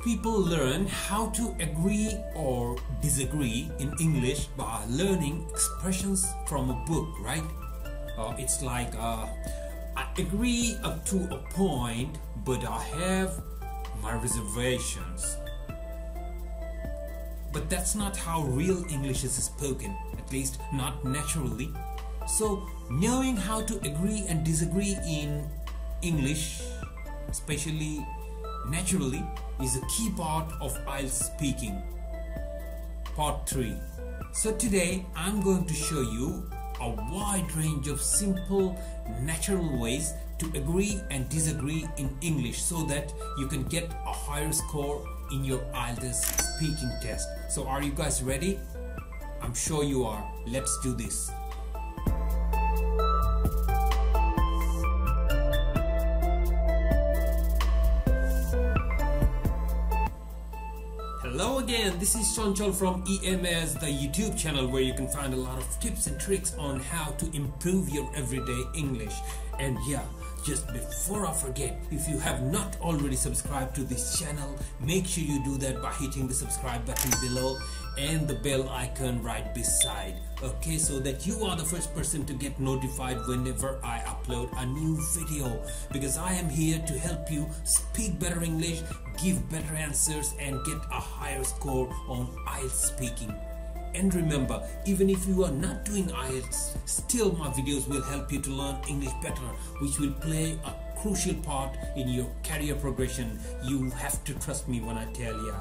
people learn how to agree or disagree in English by learning expressions from a book, right? It's like I agree up to a point, but I have my reservations. But that's not how real English is spoken, at least not naturally. So knowing how to agree and disagree in English, especially naturally, is a key part of IELTS speaking. Part 3. So today I'm going to show you a wide range of simple, natural ways to agree and disagree in English so that you can get a higher score in your IELTS speaking test. So are you guys ready? I'm sure you are. Let's do this. Hello again, this is Chanchal from EMS, the YouTube channel where you can find a lot of tips and tricks on how to improve your everyday English. And yeah, just before I forget, if you have not already subscribed to this channel, make sure you do that by hitting the subscribe button below and the bell icon right beside. Okay, so that you are the first person to get notified whenever I upload a new video, because I am here to help you speak better English, give better answers and get a higher score on IELTS speaking. And remember, even if you are not doing IELTS, still my videos will help you to learn English better, which will play a crucial part in your career progression. You have to trust me when I tell you.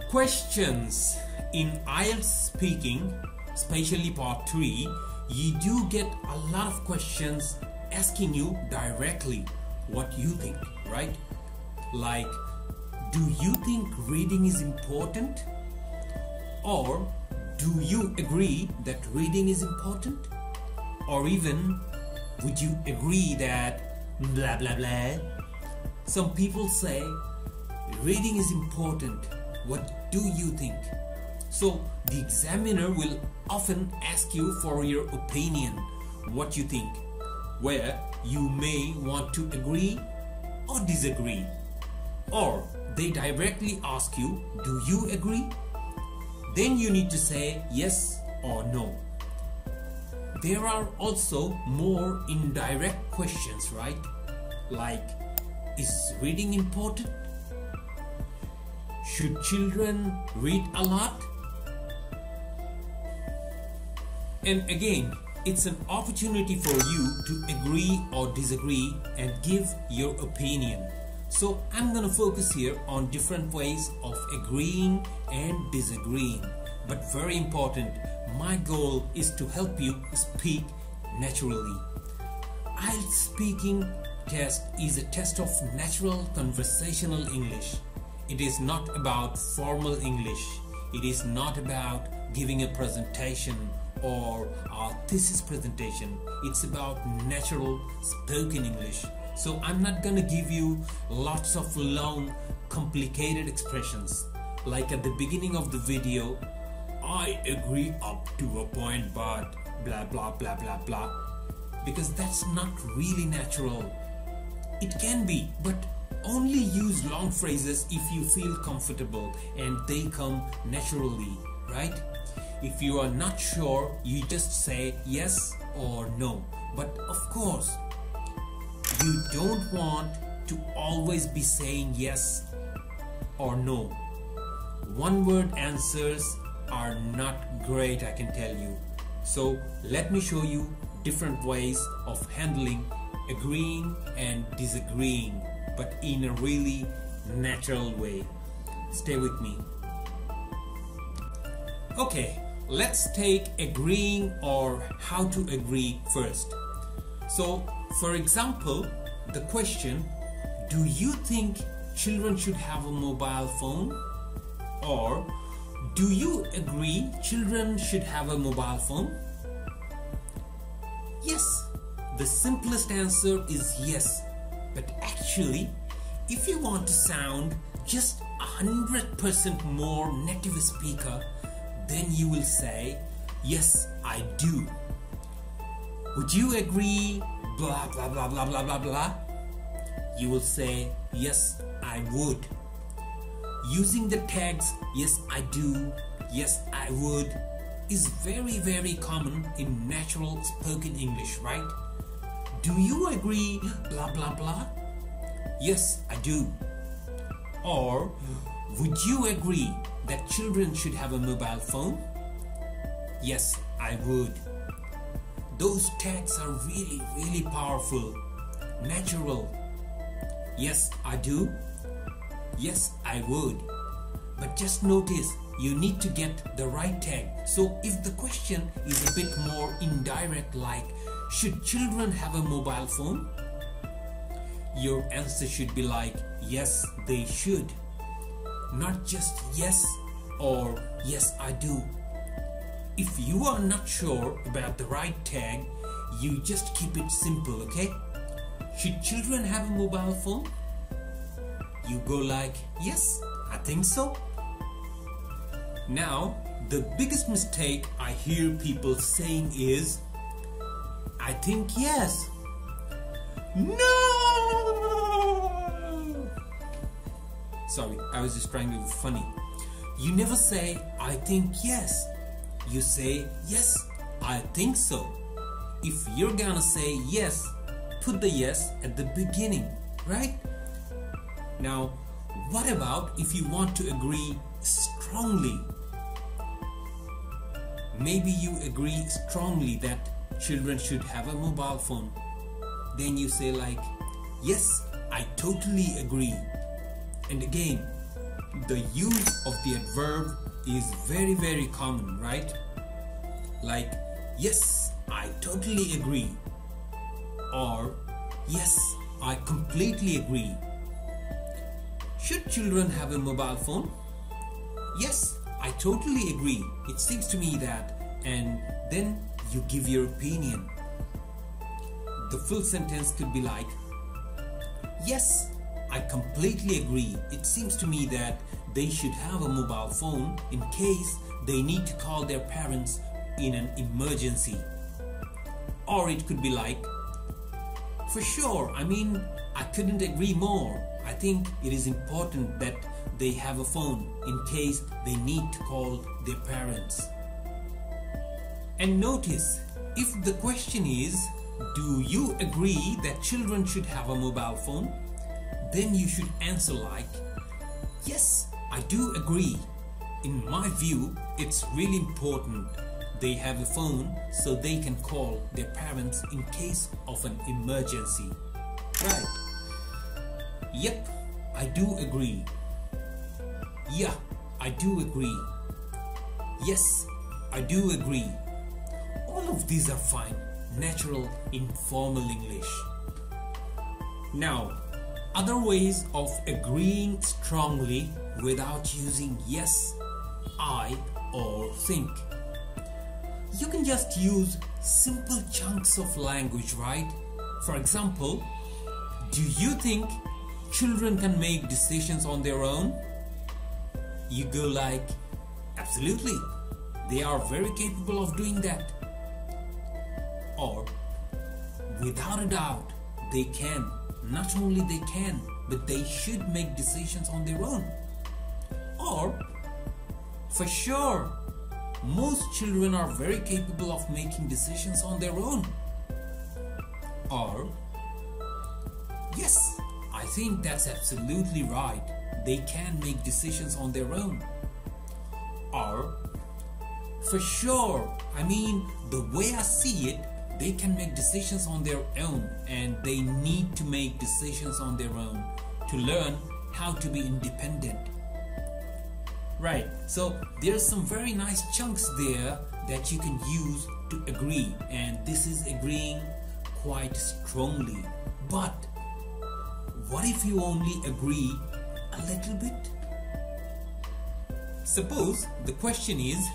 Questions. In IELTS speaking, especially part 3, you do get a lot of questions asking you directly what you think, right? Like, do you think reading is important? Or do you agree that reading is important? Or even, would you agree that blah blah blah? Some people say reading is important. What do you think? So the examiner will often ask you for your opinion, what you think, where you may want to agree or disagree. Or they directly ask you, do you agree? Then you need to say yes or no. There are also more indirect questions, right? Like, is reading important? Should children read a lot? And again, it's an opportunity for you to agree or disagree and give your opinion. So I'm going to focus here on different ways of agreeing and disagreeing. But very important, my goal is to help you speak naturally. IELTS speaking test is a test of natural conversational English. It is not about formal English. It is not about giving a presentation or a thesis presentation. It's about natural spoken English. So I'm not gonna give you lots of long, complicated expressions. Like at the beginning of the video, I agree up to a point, but blah blah blah blah blah. Because that's not really natural. It can be, but only use long phrases if you feel comfortable and they come naturally, right? If you are not sure, you just say yes or no. But of course, you don't want to always be saying yes or no. One word answers are not great, I can tell you. So let me show you different ways of handling agreeing and disagreeing, but in a really natural way. Stay with me. Okay, let's take agreeing or how to agree first. So, for example, the question, do you think children should have a mobile phone? Or, do you agree children should have a mobile phone? Yes, the simplest answer is yes. But actually, if you want to sound just 100% more native speaker, then you will say, yes, I do. Would you agree, blah, blah, blah, blah, blah, blah, blah? You will say, yes, I would. Using the tags yes I do, yes I would is very, very common in natural spoken English, right? Do you agree blah blah blah? Yes, I do. Or would you agree that children should have a mobile phone? Yes, I would. Those tags are really, really powerful. Natural. Yes, I do. Yes, I would. But just notice, you need to get the right tag. So if the question is a bit more indirect, like, should children have a mobile phone? Your answer should be like, yes, they should. Not just yes or yes, I do. If you are not sure about the right tag, you just keep it simple, okay? Should children have a mobile phone? You go like, yes, I think so. Now, the biggest mistake I hear people saying is, I think yes. No! Sorry, I was just trying to be funny. You never say, I think yes. You say, yes, I think so. If you're gonna say yes, put the yes at the beginning, right? Now, what about if you want to agree strongly? Maybe you agree strongly that children should have a mobile phone. Then you say like, yes, I totally agree. And again, the use of the adverb is very, very common, right? Like, yes, I totally agree. Or, yes, I completely agree. Should children have a mobile phone? Yes, I totally agree. It seems to me that, and then you give your opinion. The full sentence could be like, yes, I completely agree. It seems to me that they should have a mobile phone in case they need to call their parents in an emergency. Or it could be like, for sure, I couldn't agree more. I think it is important that they have a phone in case they need to call their parents. And notice, if the question is, do you agree that children should have a mobile phone? Then you should answer like, yes, I do agree. In my view, it's really important they have a phone so they can call their parents in case of an emergency. Right? Yep, I do agree. Yeah, I do agree. Yes, I do agree. All of these are fine. Natural, informal English. Now, other ways of agreeing strongly without using yes, I, or think. You can just use simple chunks of language, right? For example, do you think children can make decisions on their own? You go like, absolutely, they are very capable of doing that. Or, without a doubt, they can. Not only they can, but they should make decisions on their own. Or, for sure, most children are very capable of making decisions on their own. Or, yes, I think that's absolutely right. They can make decisions on their own. Or, for sure, the way I see it, they can make decisions on their own, and they need to make decisions on their own to learn how to be independent. Right, so there's some very nice chunks there that you can use to agree, and this is agreeing quite strongly. But what if you only agree a little bit? Suppose the question is,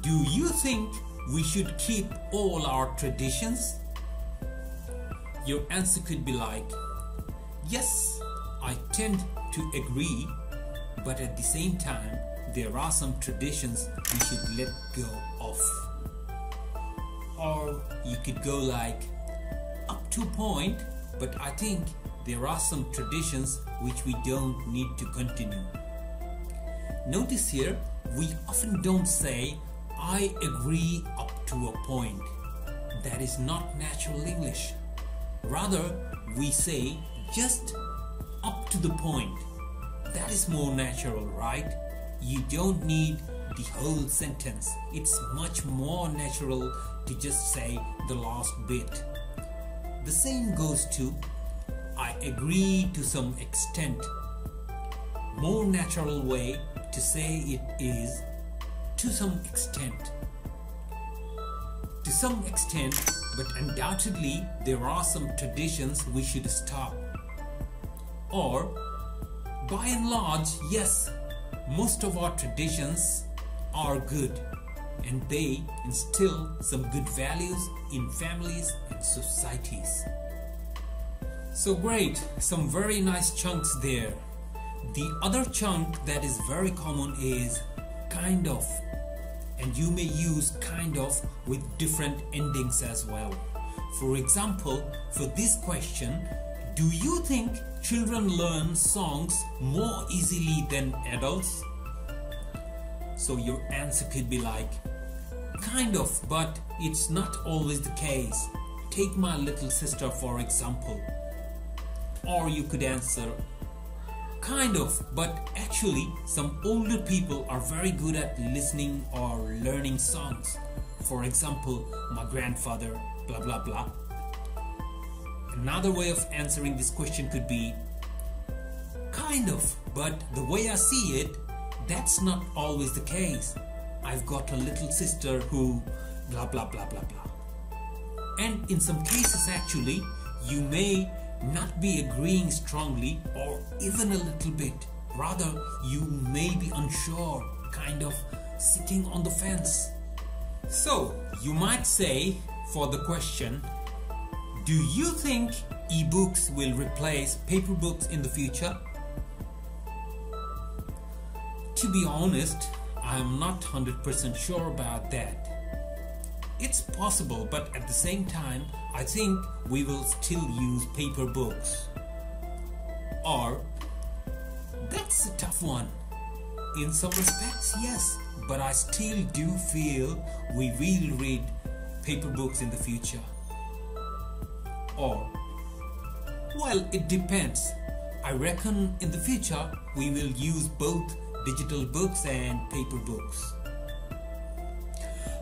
do you think we should keep all our traditions? Your answer could be like, yes, I tend to agree, but at the same time, there are some traditions we should let go of. Or you could go like, up to a point, but I think there are some traditions which we don't need to continue. Notice here, we often don't say, I agree up to a point. That is not natural English. Rather, we say just up to the point. That is more natural, right? You don't need the whole sentence. It's much more natural to just say the last bit. The same goes to I agree to some extent. More natural way to say it is to some extent. To some extent, but undoubtedly there are some traditions we should stop. Or, by and large, yes, most of our traditions are good and they instill some good values in families and societies. So great, some very nice chunks there. The other chunk that is very common is kind of, and you may use kind of with different endings as well. For example, for this question, do you think children learn songs more easily than adults? So your answer could be like, kind of, but it's not always the case. Take my little sister for example. Or you could answer, kind of, but actually some older people are very good at listening or learning songs. For example, my grandfather, blah blah blah. Another way of answering this question could be, kind of, but the way I see it, that's not always the case. I've got a little sister who blah blah blah blah blah. And in some cases actually, you may not be agreeing strongly or even a little bit. Rather, you may be unsure, kind of sitting on the fence. So, you might say for the question, do you think e-books will replace paper books in the future? To be honest, I am not 100% sure about that. It's possible, but at the same time, I think we will still use paper books. Or, that's a tough one. In some respects, yes, but I still do feel we will read paper books in the future. Or, well, it depends. I reckon in the future we will use both digital books and paper books.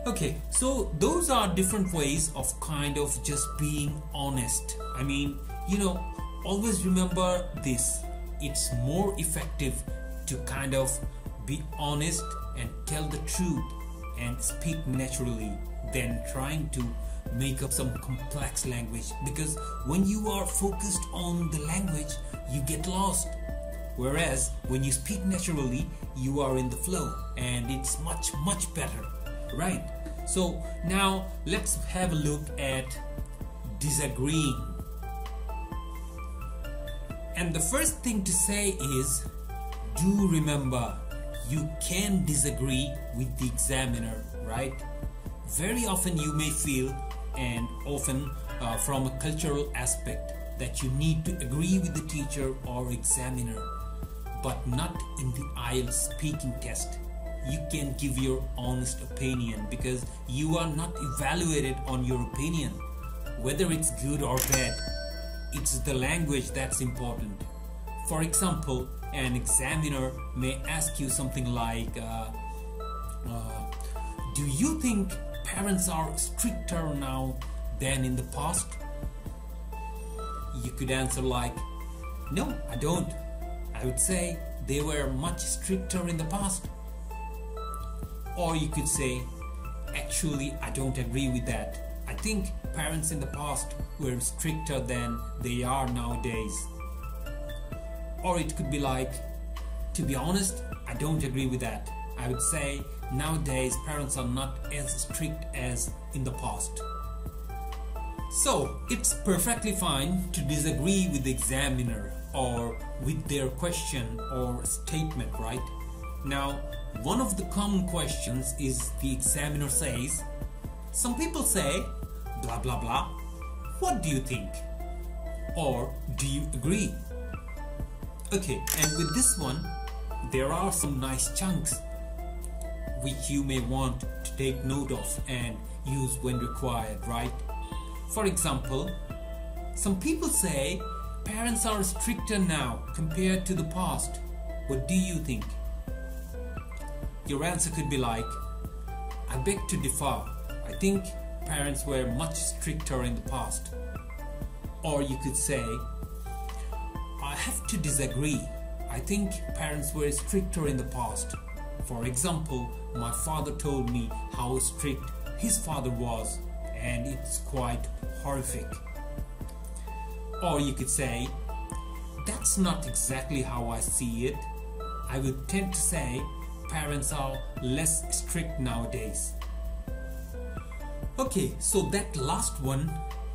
Okay, so those are different ways of kind of just being honest. I mean, always remember this. It's more effective to kind of be honest and tell the truth and speak naturally than trying to make up some complex language, because when you are focused on the language, you get lost. Whereas when you speak naturally, you are in the flow and it's much better, right? So now let's have a look at disagreeing. And the first thing to say is, do remember, you can disagree with the examiner, right? Very often you may feel, and often from a cultural aspect, that you need to agree with the teacher or examiner, but not in the IELTS speaking test. You can give your honest opinion because you are not evaluated on your opinion, whether it's good or bad. It's the language that's important. For example, an examiner may ask you something like, do you think parents are stricter now than in the past? You could answer like, no, I don't. I would say they were much stricter in the past. Or you could say, actually, I don't agree with that. I think parents in the past were stricter than they are nowadays. Or it could be like, to be honest, I don't agree with that. I would say nowadays parents are not as strict as in the past. So it's perfectly fine to disagree with the examiner or with their question or statement, right? Now, one of the common questions is the examiner says, some people say, blah blah blah, what do you think? or do you agree? Okay, and with this one, there are some nice chunks which you may want to take note of and use when required, right? For example, some people say parents are stricter now compared to the past. What do you think? Your answer could be like, I beg to differ. I think parents were much stricter in the past. Or you could say, I have to disagree. I think parents were stricter in the past. For example, my father told me how strict his father was, and it's quite horrific. Or you could say, that's not exactly how I see it. I would tend to say parents are less strict nowadays. Okay, so that last one,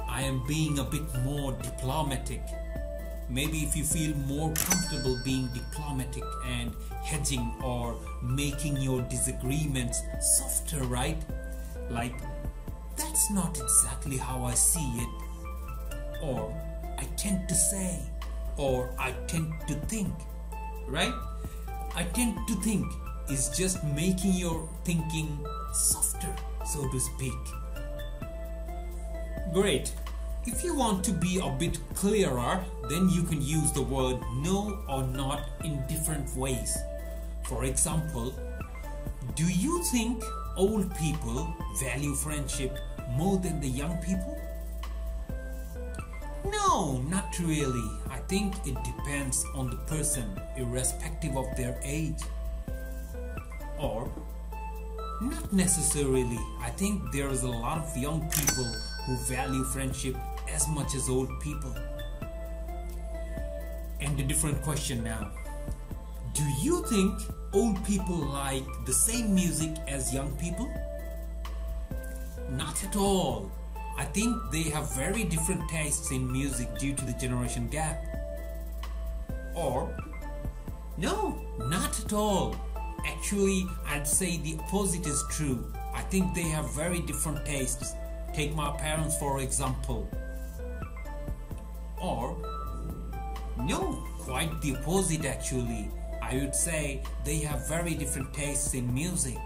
I am being a bit more diplomatic. Maybe if you feel more comfortable being diplomatic and hedging or making your disagreements softer, right? Like, that's not exactly how I see it. Or, I tend to say, or I tend to think, right? I tend to think is just making your thinking softer, so to speak. Great. If you want to be a bit clearer, then you can use the word no or not in different ways. For example, do you think old people value friendship more than the young people? No, not really. I think it depends on the person, irrespective of their age. Or, not necessarily. I think there is a lot of young people who value friendship as much as old people. And a different question now. Do you think old people like the same music as young people? Not at all. I think they have very different tastes in music due to the generation gap. Or, no, not at all. Actually, I'd say the opposite is true. I think they have very different tastes. Take my parents for example. Or, no, quite the opposite actually. I would say they have very different tastes in music.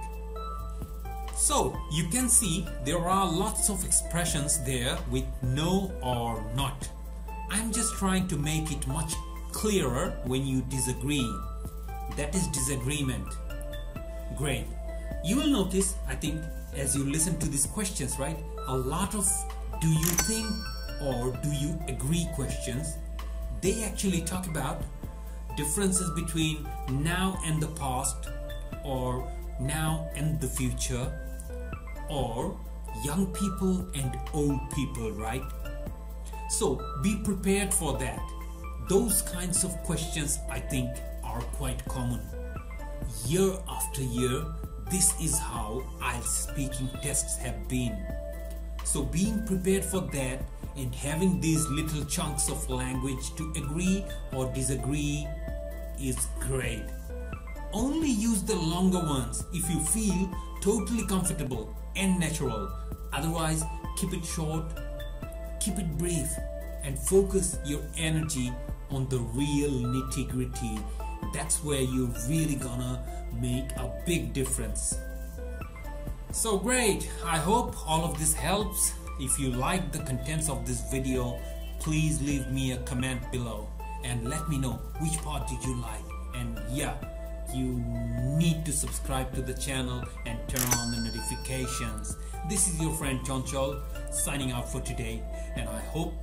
So, you can see there are lots of expressions there with no or not. I'm just trying to make it much clearer when you disagree. That is disagreement. Great. You will notice, I think, as you listen to these questions, right? A lot of do you think or do you agree questions. They actually talk about differences between now and the past, or now and the future, or young people and old people, right? So be prepared for that. Those kinds of questions, I think, are quite common. Year after year, this is how IELTS speaking tests have been. So being prepared for that and having these little chunks of language to agree or disagree is great. Only use the longer ones if you feel totally comfortable and natural. Otherwise, keep it short, keep it brief, and focus your energy on the real nitty-gritty. That's where you're really gonna make a big difference. So great, I hope all of this helps. If you like the contents of this video, please leave me a comment below and let me know which part did you like. And yeah, you need to subscribe to the channel and turn on the notifications. This is your friend Chonchol signing out for today, and I hope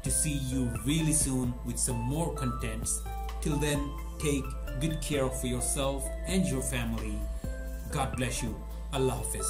to see you really soon with some more contents. Till then, take good care of yourself and your family. God bless you. Allah Hafiz.